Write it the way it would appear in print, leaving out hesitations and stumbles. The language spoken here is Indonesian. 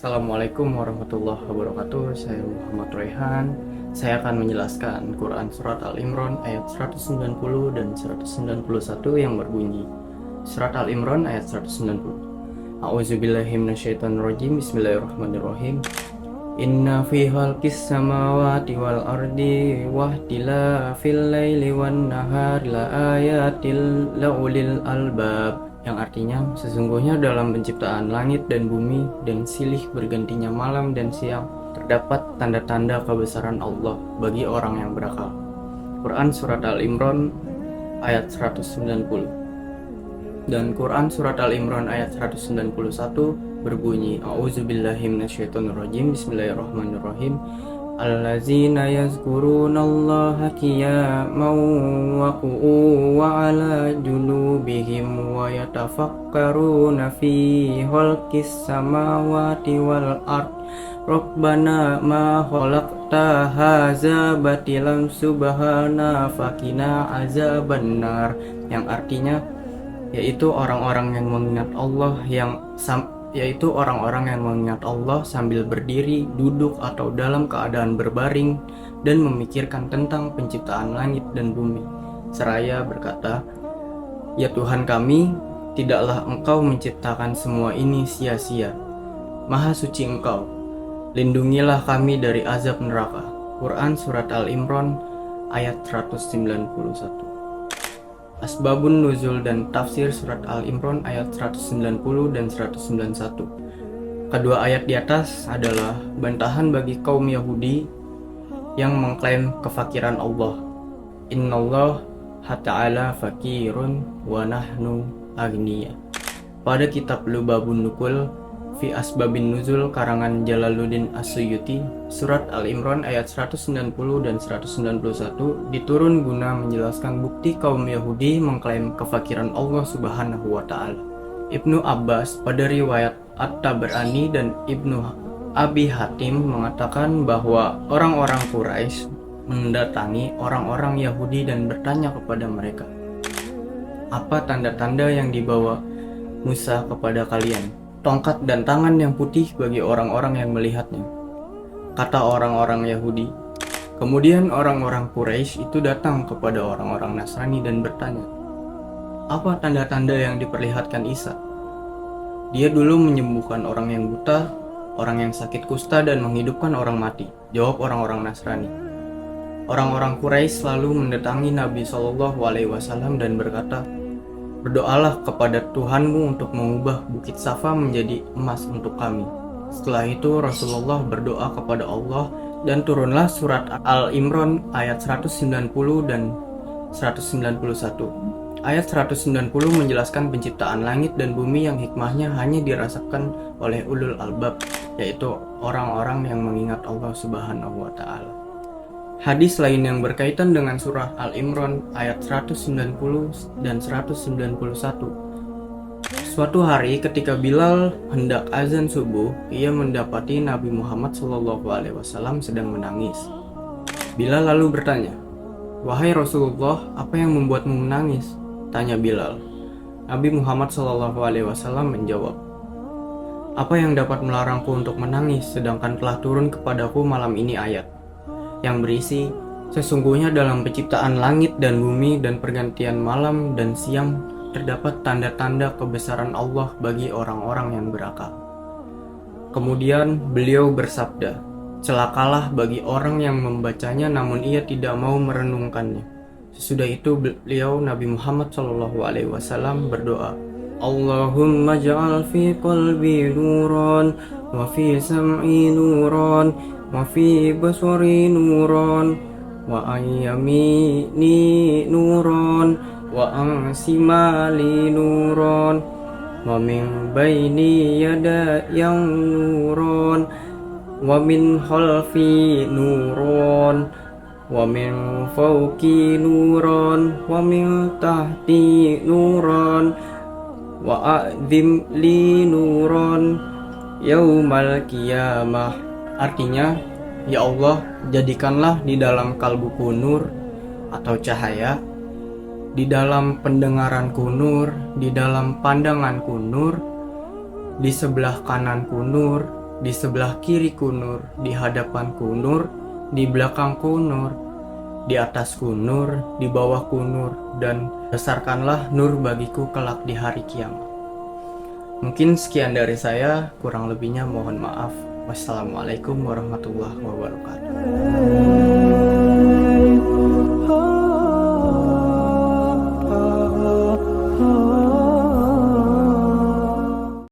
Assalamualaikum warahmatullahi wabarakatuh. Saya Muhammad Rehan. Saya akan menjelaskan Quran Surat Al-Imran ayat 190 dan 191 yang berbunyi. Surat Al-Imran ayat 190. A'udzubillahi minasyaitonirrajim. Bismillahirrahmanirrahim. Inna fi khalqis samawati wal ardi wahtilafil laili wan nahari la ayatil laulil albab, yang artinya sesungguhnya dalam penciptaan langit dan bumi dan silih bergantinya malam dan siang terdapat tanda-tanda kebesaran Allah bagi orang yang berakal. Quran Surat Al-Imran ayat 190 dan Quran Surat Al-Imran ayat 191 berbunyi, A'udzubillahi minasyaitonirrajim. Bismillahirrahmanirrahim. Allazina yazkurunallaha qiyaman wa qu'udan wa 'ala junubihim wa yatafakkaruna fi khalqis samawati wal ard. Rabbana ma khalaqta hadza batilan subhana faqina azabannar, yang artinya yaitu orang-orang yang mengingat Allah sambil berdiri, duduk, atau dalam keadaan berbaring dan memikirkan tentang penciptaan langit dan bumi. Seraya berkata, "Ya Tuhan kami, tidaklah Engkau menciptakan semua ini sia-sia. Maha suci Engkau. Lindungilah kami dari azab neraka." Quran Surat Al-Imran ayat 191. Asbabun Nuzul dan Tafsir Surat Al-Imran ayat 190 dan 191. Kedua ayat di atas adalah bantahan bagi kaum Yahudi yang mengklaim kefakiran Allah. Innallah ta'ala fakirun wa nahnu agniya. Pada kitab Lubabun Nukul fi Asbabin Nuzul karangan Jalaluddin As-Suyuti, Surat Al-Imran ayat 190 dan 191 diturun guna menjelaskan bukti kaum Yahudi mengklaim kefakiran Allah Subhanahu wa Ta'ala. Ibnu Abbas pada riwayat At-Tabarani dan Ibnu Abi Hatim mengatakan bahwa orang-orang Quraisy mendatangi orang-orang Yahudi dan bertanya kepada mereka, "Apa tanda-tanda yang dibawa Musa kepada kalian? Tongkat dan tangan yang putih bagi orang-orang yang melihatnya," kata orang-orang Yahudi. Kemudian orang-orang Quraisy itu datang kepada orang-orang Nasrani dan bertanya, "Apa tanda-tanda yang diperlihatkan Isa? Dia dulu menyembuhkan orang yang buta, orang yang sakit kusta, dan menghidupkan orang mati," jawab orang-orang Nasrani. Orang-orang Quraisy selalu mendatangi Nabi SAW dan berkata, "Berdoalah kepada Tuhanmu untuk mengubah Bukit Safa menjadi emas untuk kami." Setelah itu Rasulullah berdoa kepada Allah dan turunlah surat Al-Imran ayat 190 dan 191. Ayat 190 menjelaskan penciptaan langit dan bumi yang hikmahnya hanya dirasakan oleh ulul albab, yaitu orang-orang yang mengingat Allah Subhanahu wa Ta'ala. Hadis lain yang berkaitan dengan surah Al-Imran ayat 190 dan 191. Suatu hari ketika Bilal hendak azan subuh, ia mendapati Nabi Muhammad SAW sedang menangis. Bilal lalu bertanya, "Wahai Rasulullah, apa yang membuatmu menangis?" tanya Bilal. Nabi Muhammad SAW menjawab, "Apa yang dapat melarangku untuk menangis sedangkan telah turun kepadaku malam ini ayat yang berisi, sesungguhnya dalam penciptaan langit dan bumi dan pergantian malam dan siang terdapat tanda-tanda kebesaran Allah bagi orang-orang yang berakal." Kemudian beliau bersabda, "Celakalah bagi orang yang membacanya namun ia tidak mau merenungkannya." Sesudah itu beliau Nabi Muhammad SAW berdoa, "Allahumma ja'al fi qalbi nuran wa fi sam'i nuran wa fi basari nuran wa an yamini nuran wa an simali nuran wa min baini yadaya nuran wa min khalfi nuran wa min fawqi nuran wa min tahti nuran wa a'zim li nuran yaumal qiyamah." Artinya, ya Allah, jadikanlah di dalam kalbuku nur atau cahaya, di dalam pendengaranku nur, di dalam pandanganku nur, di sebelah kananku nur, Di sebelah kiriku Nur, di hadapanku Nur, di belakangku Nur, di atasku Nur, di bawahku Nur, dan besarkanlah Nur bagiku kelak di hari kiamat. Mungkin sekian dari saya, kurang lebihnya mohon maaf. Wassalamualaikum warahmatullahi wabarakatuh.